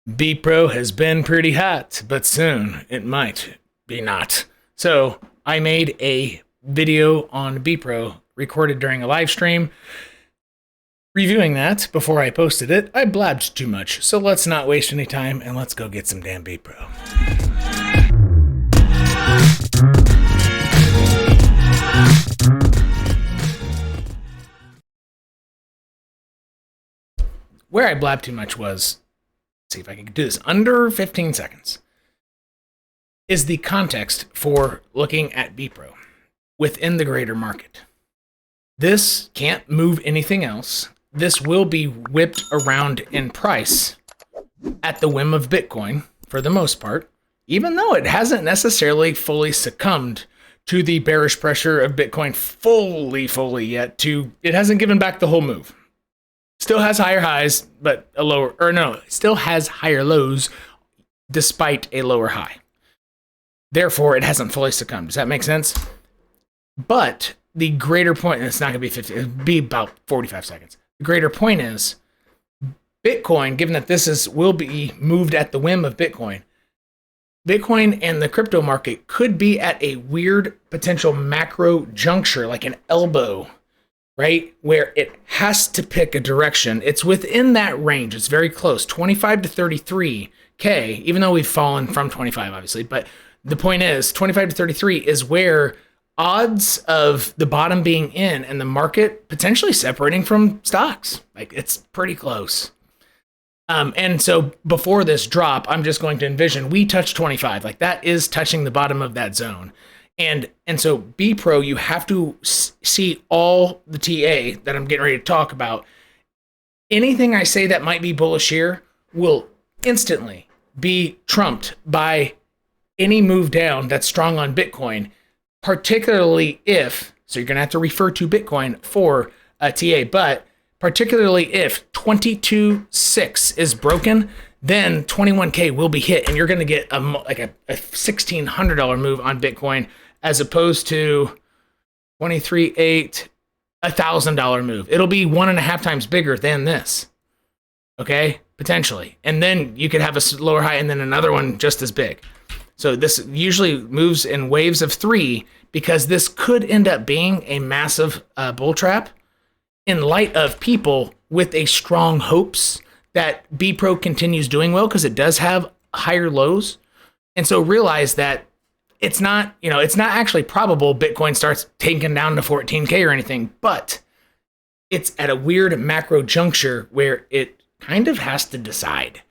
BEPRO has been pretty hot, but soon it might be not. So I made a video on BEPRO recorded during a live stream. Reviewing that before I posted it, I blabbed too much, so let's not waste any time and let's go get some damn BEPRO. Where I blabbed too much was, let's see if I can do this under 15 seconds, is the context for looking at BEPRO within the greater market. This can't move anything else. This will be whipped around in price at the whim of Bitcoin for the most part, even though it hasn't necessarily fully succumbed to the bearish pressure of Bitcoin fully yet. It hasn't given back the whole move. Still has higher highs, but still has higher lows despite a lower high. Therefore, it hasn't fully succumbed. Does that make sense? But the greater point, and it's not going to be 50, it'll be about 45 seconds. The greater point is Bitcoin, given that will be moved at the whim of Bitcoin and the crypto market could be at a weird potential macro juncture, like an elbow, right? Where it has to pick a direction. It's within that range. It's very close, 25 to 33K, even though we've fallen from 25, obviously. But the point is 25 to 33 is where odds of the bottom being in and the market potentially separating from stocks. Like, it's pretty close. And so before this drop, I'm just going to envision we touch 25. Like, that is touching the bottom of that zone. And so BEPRO, you have to see all the TA that I'm getting ready to talk about. Anything I say that might be bullish here will instantly be trumped by any move down that's strong on Bitcoin, particularly so you're going to have to refer to Bitcoin for a TA, but particularly if 22.6 is broken, then 21K will be hit, and you're going to get a $1,600 move on Bitcoin as opposed to 23.8, $1,000 move. It'll be 1.5 times bigger than this, okay, potentially. And then you could have a lower high and then another one just as big. So this usually moves in waves of 3 because this could end up being a massive bull trap in light of people with a strong hopes that BEPRO continues doing well because it does have higher lows. And so realize that it's not actually probable Bitcoin starts taking down to 14K or anything, but it's at a weird macro juncture where it kind of has to decide.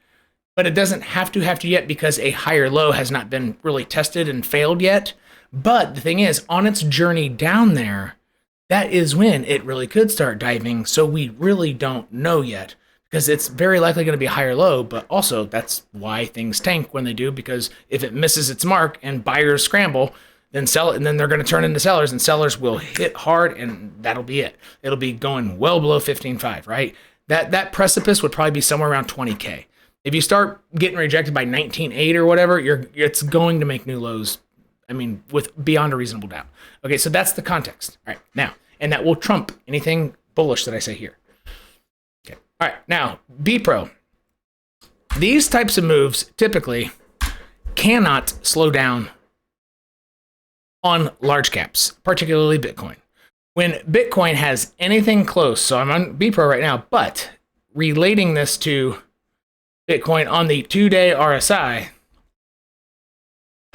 But it doesn't have to yet because a higher low has not been really tested and failed yet. But the thing is, on its journey down there, that is when it really could start diving. So we really don't know yet because it's very likely going to be a higher low. But also that's why things tank when they do, because if it misses its mark and buyers scramble, then sell it, and then they're going to turn into sellers, and sellers will hit hard, and that'll be it. It'll be going well below 15.5, right? That precipice would probably be somewhere around 20K. If you start getting rejected by 19.8 or whatever, it's going to make new lows. I mean, with beyond a reasonable doubt. Okay, so that's the context. All right, now, and that will trump anything bullish that I say here. Okay, all right, now, BEPRO. These types of moves typically cannot slow down on large caps, particularly Bitcoin. When Bitcoin has anything close, so I'm on BEPRO right now, but relating this to Bitcoin on the 2-day RSI,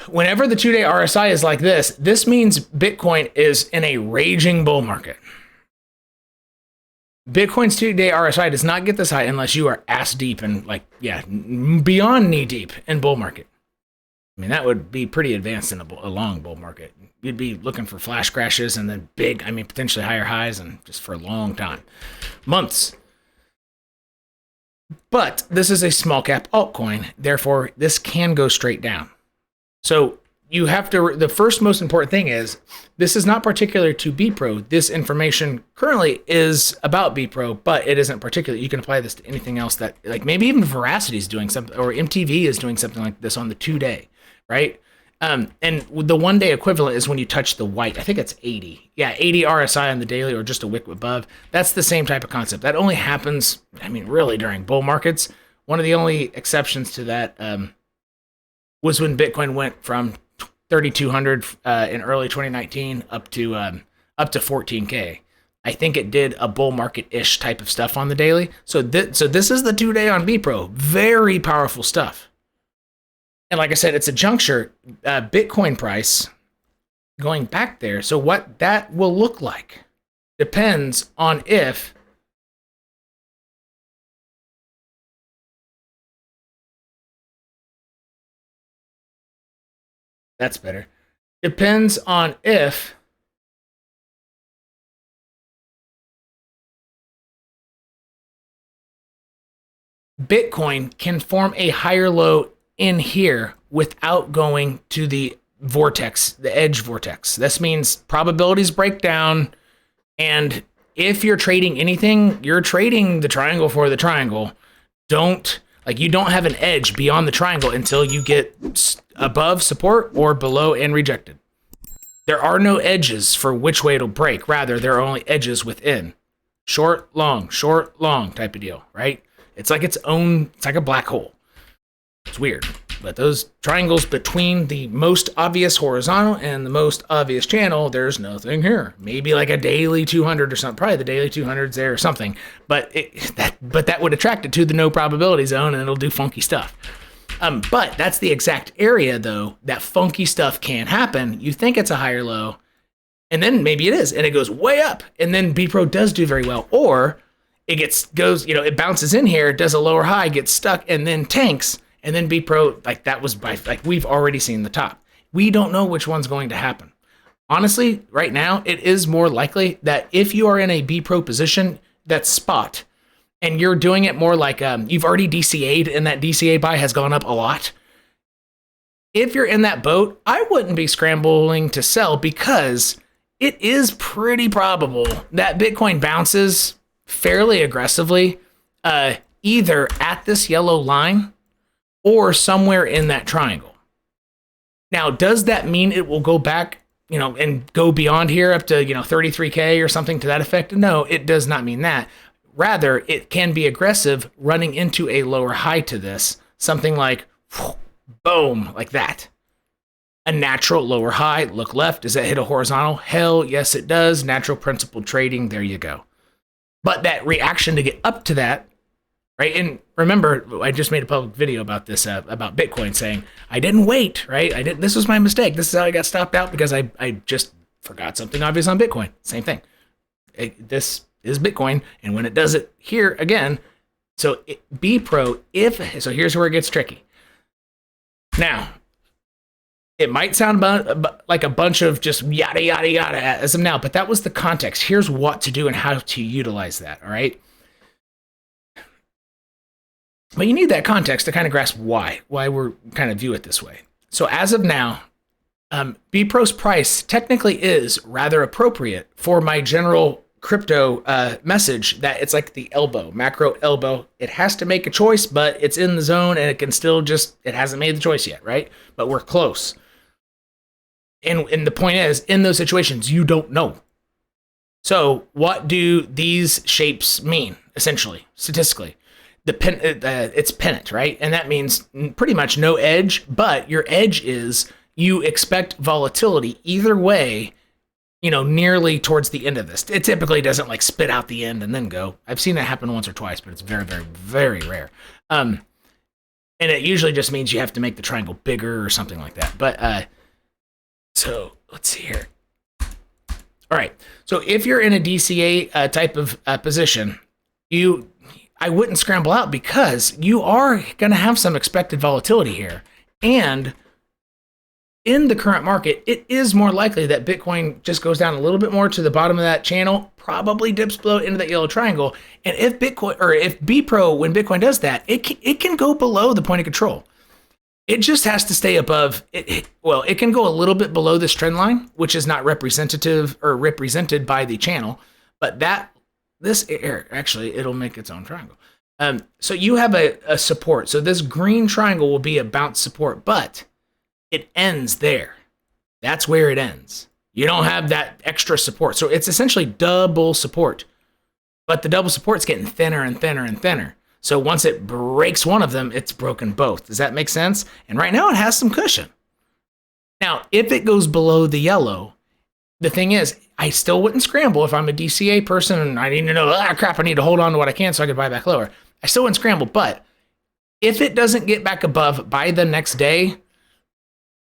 whenever the 2-day RSI is like this means Bitcoin is in a raging bull market. Bitcoin's 2-day RSI does not get this high unless you are ass deep and beyond knee deep in bull market. I mean, that would be pretty advanced in a long bull market. You'd be looking for flash crashes and then potentially higher highs and just for a long time, months. But this is a small cap altcoin, therefore this can go straight down. So you have to, the first most important thing is, this is not particular to BEPRO. This information currently is about BEPRO, but it isn't particular. You can apply this to anything else that, like maybe even Veracity is doing something, or MTV is doing something like this on the 2-day, right? And the 1-day equivalent is when you touch the white. I think it's 80. Yeah, 80 RSI on the daily or just a wick above. That's the same type of concept. That only happens, really during bull markets. One of the only exceptions to that was when Bitcoin went from 3,200 in early 2019 up to 14K. I think it did a bull market-ish type of stuff on the daily. So this is the 2-day on BEPRO. Very powerful stuff. And like I said, it's a juncture. Bitcoin price going back there. So what that will look like depends on if that's better. Depends on if Bitcoin can form a higher low in here without going to the vortex, the edge vortex. This means probabilities break down. And if you're trading anything, you're trading the triangle for the triangle. You don't have an edge beyond the triangle until you get above support or below and rejected. There are no edges for which way it'll break. Rather, there are only edges within. Short, long type of deal, right? It's like it's like a black hole. It's weird. But those triangles between the most obvious horizontal and the most obvious channel, there's nothing here. Maybe like a daily 200 or something. Probably the daily 200's there or something. But that would attract it to the no probability zone, and it'll do funky stuff. But that's the exact area, though, that funky stuff can happen. You think it's a higher low, and then maybe it is, and it goes way up, and then BEPRO does do very well. Or it it bounces in here, does a lower high, gets stuck, and then tanks. And then BEPRO, we've already seen the top. We don't know which one's going to happen. Honestly, right now, it is more likely that if you are in a BEPRO position that's spot, and you're doing it more like you've already DCA'd and that DCA buy has gone up a lot. If you're in that boat, I wouldn't be scrambling to sell because it is pretty probable that Bitcoin bounces fairly aggressively, either at this yellow line or somewhere in that triangle. Now, does that mean it will go back, and go beyond here up to, 33K or something to that effect? No, it does not mean that. Rather, it can be aggressive running into a lower high to this, something like, boom, like that. A natural lower high, look left, does that hit a horizontal? Hell yes, it does. Natural principle trading, there you go. But that reaction to get up to that, right? And remember, I just made a public video about this, about Bitcoin, saying, I didn't wait, right? This was my mistake. This is how I got stopped out because I just forgot something obvious on Bitcoin. Same thing. This is Bitcoin. And when it does it here again, so BEPRO, so here's where it gets tricky. Now, it might sound like a bunch of just yada, yada, yada as of now, but that was the context. Here's what to do and how to utilize that, all right? But you need that context to kind of grasp why we're kind of view it this way. So as of now, BEPRO's price technically is rather appropriate for my general crypto message that it's like the elbow, macro elbow. It has to make a choice, but it's in the zone and it can still it hasn't made the choice yet, right? But we're close. And the point is, in those situations, you don't know. So what do these shapes mean, essentially, statistically? It's pennant, right? And that means pretty much no edge, but your edge is you expect volatility either way, nearly towards the end of this. It typically doesn't like spit out the end and then go. I've seen that happen once or twice, but it's very, very, very rare. And it usually just means you have to make the triangle bigger or something like that. But so let's see here. All right. So if you're in a DCA type of position, I wouldn't scramble out because you are going to have some expected volatility here. And in the current market, it is more likely that Bitcoin just goes down a little bit more to the bottom of that channel, probably dips below into that yellow triangle. And if BEPRO, when Bitcoin does that, it can go below the point of control. It just has to stay above. It can go a little bit below this trend line, which is not representative or represented by the channel, but actually, it'll make its own triangle. So you have a support. So this green triangle will be a bounce support, but it ends there. That's where it ends. You don't have that extra support. So it's essentially double support, but the double support's getting thinner and thinner and thinner. So once it breaks one of them, it's broken both. Does that make sense? And right now it has some cushion. Now, if it goes below the yellow, the thing is, I still wouldn't scramble if I'm a DCA person and I need to know, crap, I need to hold on to what I can so I can buy back lower. I still wouldn't scramble, but if it doesn't get back above by the next day,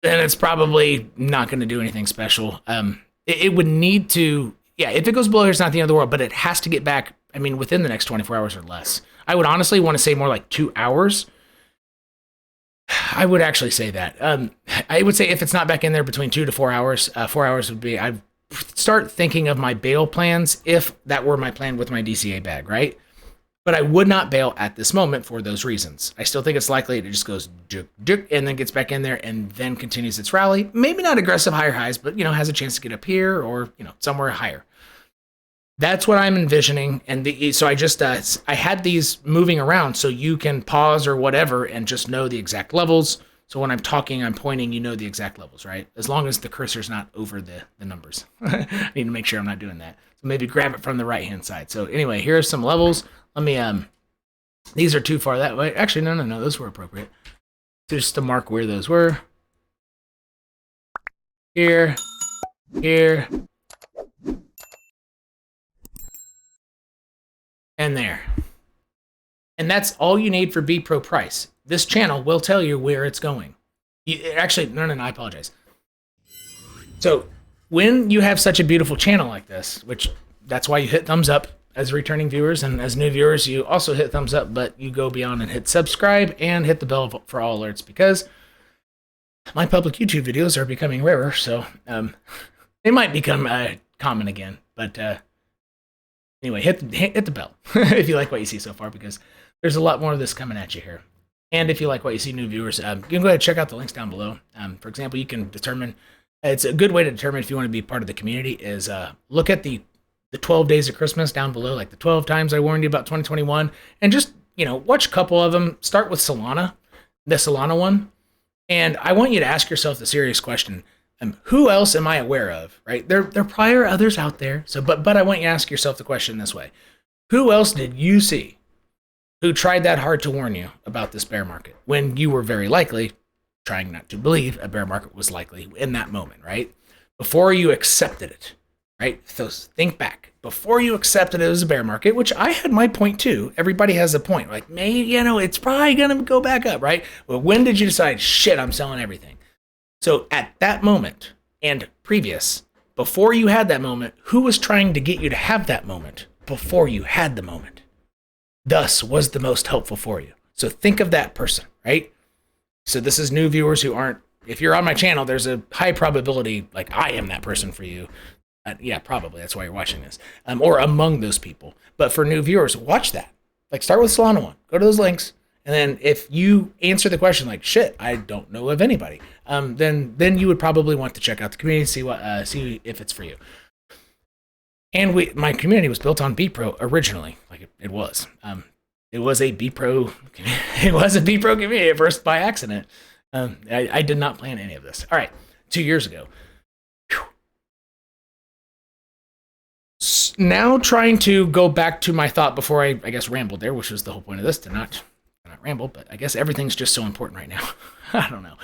then it's probably not going to do anything special. It would need to, if it goes below here, it's not the end of the world, but it has to get back, within the next 24 hours or less. I would honestly want to say more like 2 hours. I would actually say that. I would say if it's not back in there between 2 to 4 hours, 4 hours would be, I'd start thinking of my bail plans if that were my plan with my DCA bag, right? But I would not bail at this moment for those reasons. I still think it's likely it just goes juk, juk, and then gets back in there and then continues its rally. Maybe not aggressive higher highs, but, has a chance to get up here or, somewhere higher. That's what I'm envisioning. And so I just, I had these moving around so you can pause or whatever and just know the exact levels. So when I'm talking, I'm pointing, the exact levels, right? As long as the cursor's not over the numbers. I need to make sure I'm not doing that. So maybe grab it from the right-hand side. So anyway, here are some levels. Let me, these are too far that way. Actually, no, those were appropriate. Just to mark where those were. Here, here, and there. And that's all you need for BEPRO Price. This channel will tell you where it's going. Actually, no, I apologize. So when you have such a beautiful channel like this, which that's why you hit thumbs up as returning viewers, and as new viewers, you also hit thumbs up, but you go beyond and hit subscribe and hit the bell for all alerts, because my public YouTube videos are becoming rarer, so they might become common again. But anyway, hit the bell if you like what you see so far, because there's a lot more of this coming at you here. And if you like what you see, new viewers, you can go ahead and check out the links down below. For example, you can determine, it's a good way to determine if you want to be part of the community is look at the 12 days of Christmas down below, like the 12 times I warned you about 2021, and just, watch a couple of them. Start with Solana, the Solana one. And I want you to ask yourself the serious question, who else am I aware of, right? There probably are others out there. So, but I want you to ask yourself the question this way. Who else did you see who tried that hard to warn you about this bear market when you were very likely trying not to believe a bear market was likely in that moment, right? Before you accepted it, right? So think back. Before you accepted it as a bear market, which I had my point too. Everybody has a point. Like, maybe, it's probably going to go back up, right? Well, when did you decide, shit, I'm selling everything? So at that moment and previous, before you had that moment, who was trying to get you to have that moment before you had the moment? Thus was the most helpful for you. So think of that person, right? So this is new viewers who aren't, if you're on my channel, there's a high probability, like I am that person for you. Yeah, probably. That's why you're watching this. Or among those people. But for new viewers, watch that. Like, start with Solana one. Go to those links. And then if you answer the question like, shit, I don't know of anybody, then you would probably want to check out the community, see if it's for you. And my community was built on BEPRO originally. Like, it was. It was a BEPRO community at first by accident. I did not plan any of this. All right, 2 years ago. Now trying to go back to my thought before I guess rambled there, which was the whole point of this, to not ramble, but I guess everything's just so important right now. I don't know.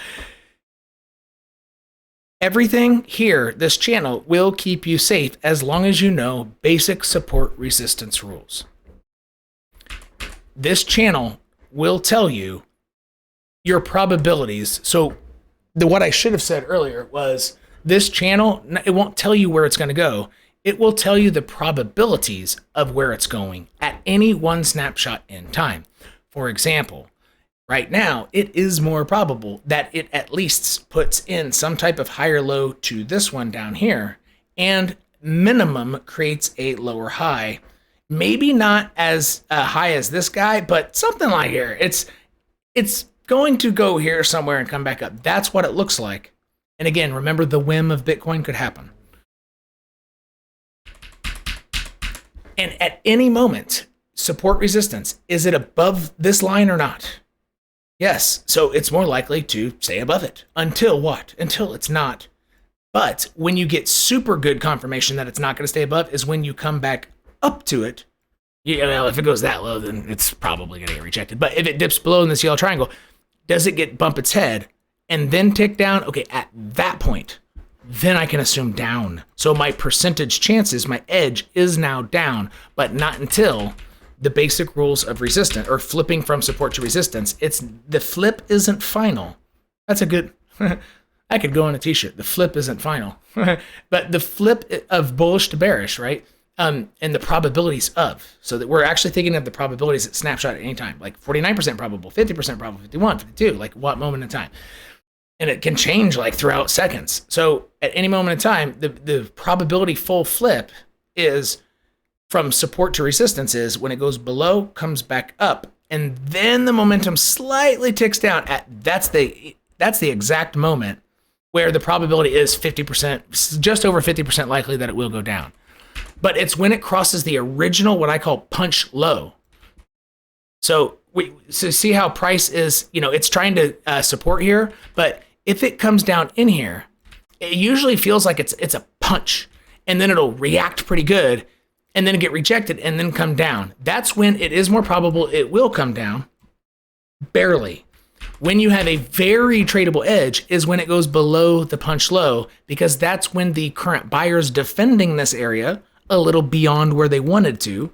Everything here, this channel, will keep you safe as long as you know basic support resistance rules. This channel will tell you your probabilities. So what I should have said earlier was this channel, it won't tell you where it's going to go. It will tell you the probabilities of where it's going at any one snapshot in time. For example, right now, it is more probable that it at least puts in some type of higher low to this one down here, and minimum creates a lower high. Maybe not as high as this guy, but something like here. It's going to go here somewhere and come back up. That's what it looks like. And again, remember, the whim of Bitcoin could happen. And at any moment, support resistance, is it above this line or not? Yes, so it's more likely to stay above it. Until what? Until it's not. But when you get super good confirmation that it's not going to stay above is when you come back up to it Yeah, well, if it goes that low, then it's probably going to get rejected. But if it dips below in this yellow triangle, does it bump its head and then tick down? Okay, at that point, then I can assume down. So my percentage chances, my edge is now down, but not until the basic rules of resistance or flipping from support to resistance. The flip isn't final. That's a good, I could go on a t-shirt. The flip isn't final, but the flip of bullish to bearish, right? And the probabilities of, so that we're actually thinking of the probabilities at snapshot at any time, like 49% probable, 50% probable, 51, 52, like what moment in time. And it can change like throughout seconds. So at any moment in time, the probability full flip is from support to resistance is when it goes below, comes back up, and then the momentum slightly ticks down. That's the exact moment where the probability is 50%, just over 50% likely that it will go down. But it's when it crosses the original, what I call punch low. So see how price is, it's trying to support here, but if it comes down in here, it usually feels like it's a punch, and then it'll react pretty good, and then get rejected, and then come down. That's when it is more probable it will come down, barely. When you have a very tradable edge is when it goes below the punch low, because that's when the current buyers defending this area a little beyond where they wanted to,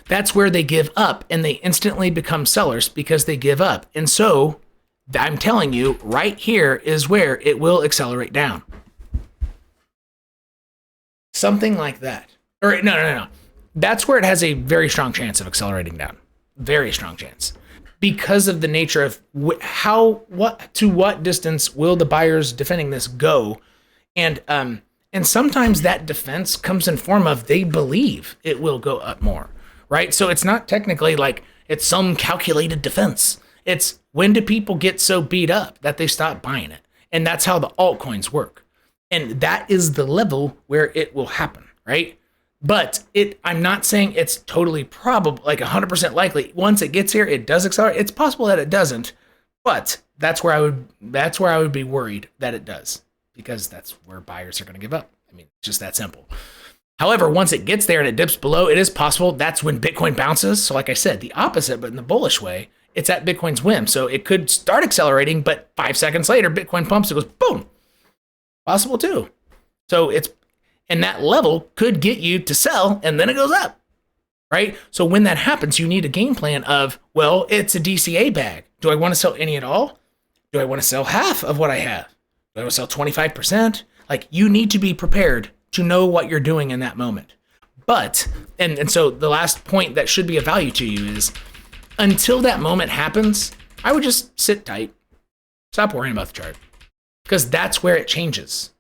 that's where they give up, and they instantly become sellers because they give up. And so I'm telling you, right here is where it will accelerate down. Something like that. Or no. That's where it has a very strong chance of accelerating down. Very strong chance. Because of the nature of to what distance will the buyers defending this go? And sometimes that defense comes in form of they believe it will go up more, right? So it's not technically like it's some calculated defense. It's when do people get so beat up that they stop buying it? And that's how the altcoins work. And that is the level where it will happen, right? But I'm not saying it's totally probable, like 100% likely. Once it gets here, it does accelerate. It's possible that it doesn't, but that's where I would be worried that it does, because that's where buyers are going to give up. I mean, it's just that simple. However, once it gets there and it dips below, it is possible that's when Bitcoin bounces. So like I said, the opposite, but in the bullish way, it's at Bitcoin's whim. So it could start accelerating, but 5 seconds later, Bitcoin pumps, it goes boom. Possible too. So and that level could get you to sell, and then it goes up, right? So when that happens, you need a game plan of, well, it's a DCA bag. Do I want to sell any at all? Do I want to sell half of what I have? Do I want to sell 25%? Like, you need to be prepared to know what you're doing in that moment. But, and so the last point that should be of value to you is, until that moment happens, I would just sit tight. Stop worrying about the chart, because that's where it changes.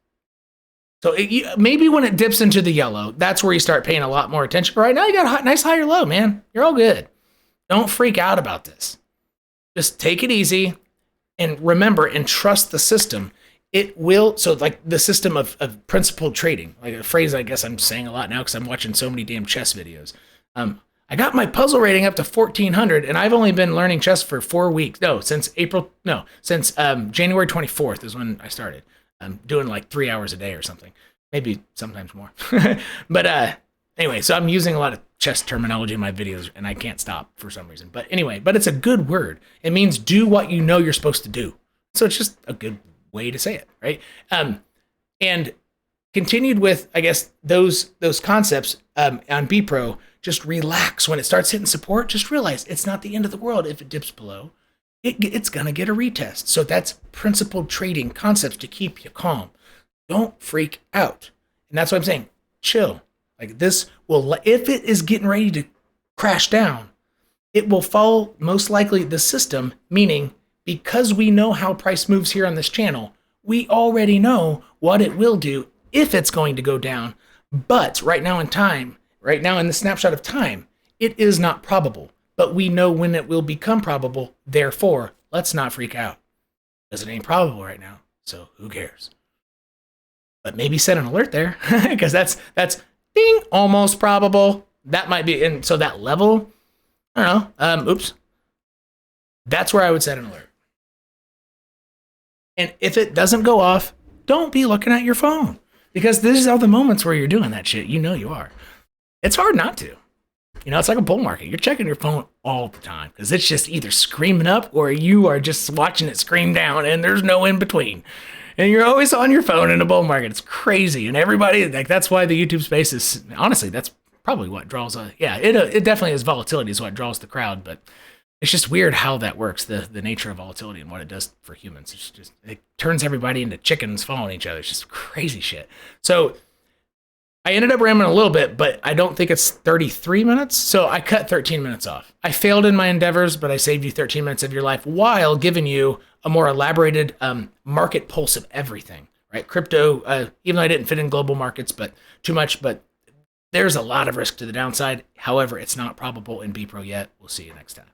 So maybe when it dips into the yellow, that's where you start paying a lot more attention. But right now, you got a nice higher low, man. You're all good. Don't freak out about this. Just take it easy and remember and trust the system. It will, so like the system of principled trading, like a phrase I guess I'm saying a lot now because I'm watching so many damn chess videos. I got my puzzle rating up to 1400, and I've only been learning chess for 4 weeks. Since January 24th is when I started. I'm doing like 3 hours a day or something, maybe sometimes more. But anyway, so I'm using a lot of chess terminology in my videos, and I can't stop for some reason. But anyway, but it's a good word. It means do what you know you're supposed to do. So it's just a good way to say it, right? And continued with, I guess, those concepts on BEPRO. Just relax when it starts hitting support. Just realize it's not the end of the world if it dips below. It's going to get a retest. So that's principled trading concepts to keep you calm. Don't freak out. And that's what I'm saying. Chill. Like this will, if it is getting ready to crash down, it will follow most likely the system, meaning because we know how price moves here on this channel, we already know what it will do if it's going to go down. But right now in time, right now in the snapshot of time, it is not probable. But we know when it will become probable. Therefore, let's not freak out, because it ain't probable right now. So who cares? But maybe set an alert there, because that's ding, almost probable. That might be, and so that level, I don't know. Oops. That's where I would set an alert. And if it doesn't go off, don't be looking at your phone, because this is all the moments where you're doing that shit. You know you are. It's hard not to. You know, it's like a bull market. You're checking your phone all the time because it's just either screaming up or you are just watching it scream down, and there's no in between. And you're always on your phone in a bull market. It's crazy. And everybody, like, that's why the YouTube space is, honestly, that's probably what draws it definitely is volatility is what draws the crowd, but it's just weird how that works, the nature of volatility and what it does for humans. It's just, it turns everybody into chickens following each other. It's just crazy shit. So I ended up rambling a little bit, but I don't think it's 33 minutes. So I cut 13 minutes off. I failed in my endeavors, but I saved you 13 minutes of your life while giving you a more elaborated market pulse of everything, right? Crypto, even though I didn't fit in global markets, but too much, but there's a lot of risk to the downside. However, it's not probable in BEPRO yet. We'll see you next time.